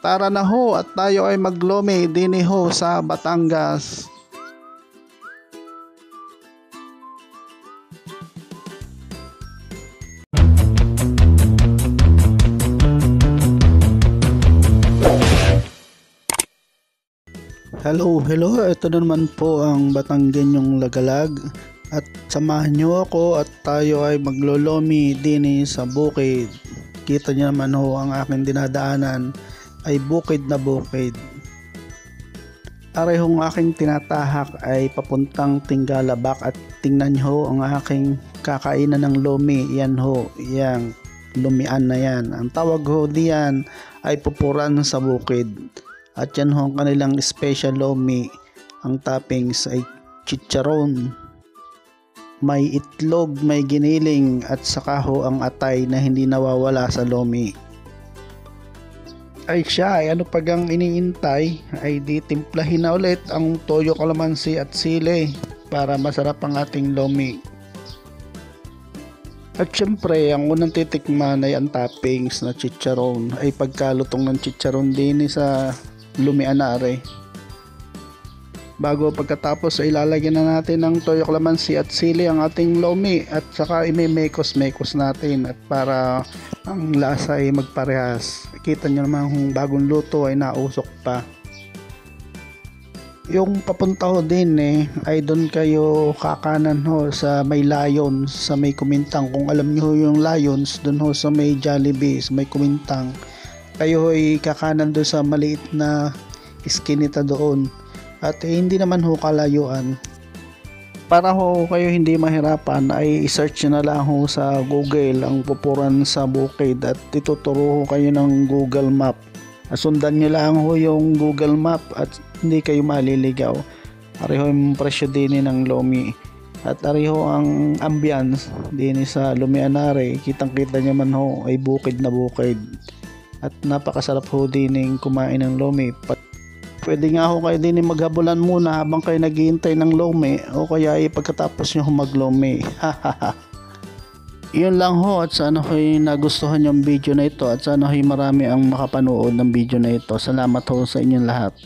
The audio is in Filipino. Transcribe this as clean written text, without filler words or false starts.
Tara na ho at tayo ay maglomi din ho sa Batangas. Hello, ito na naman po ang Batanggenyong Lagalag at samahan nyo ako at tayo ay maglolomi din sa bukid. Kita nyo naman ho ang aking dinadaanan ay bukid na bukid. Arehong aking tinatahak ay papuntang Tinggalabak at tingnan nyo ho ang aking kakainan ng lomi. Yan ho, yang lumian na yan. Ang tawag ho diyan ay pupuran sa bukid. At yan ho ang kanilang special lomi. Ang toppings ay chicharon, may itlog, may giniling at saka ho ang atay na hindi nawawala sa lomi. Ay siya, ay ano pagang iniintay, ay di timplahin na ulit ang toyo, kalamansi at sili para masarap ang ating lomi. At syempre, ang unang titikman ay ang toppings na chicharon, ay pagkalutong ng chicharon din sa lumian na are. Bago pagkatapos ay ilalagyan na natin ng toyo, kalamansi at sili ang ating lomi at saka imemekos natin at para ang lasa ay magparehas. Kita nyo naman kung bagong luto ay nausok pa. Yung papunta ho din ay doon kayo kakanan ho sa may Lions, sa may Kumintang. Kung alam nyo yung Lions, doon ho sa may Jollibee, sa may Kumintang. Kayo ay kakanan doon sa maliit na iskinita doon at hindi naman ho kalayuan. Para ho kayo hindi mahirapan ay i-search na lang ho sa Google ang pupuran sa bukid at ituturo ho kayo ng Google Map. Sundan nyo lang ho yung Google Map at hindi kayo maliligaw. Ariho yung presyo din ng lomi at ariho ang ambience din sa Lumianare. Kitang kita nyo man ho ay bukid na bukid. At napakasarap ho din kumain ng lomi. Pwede nga ho kayo din maghabulan muna habang kayo naghihintay ng lomi o kaya pagkatapos nyo maglomi. Yun lang ho at sana ho'y nagustuhan yung video na ito at sana ho'y marami ang makapanood ng video na ito. Salamat ho sa inyong lahat.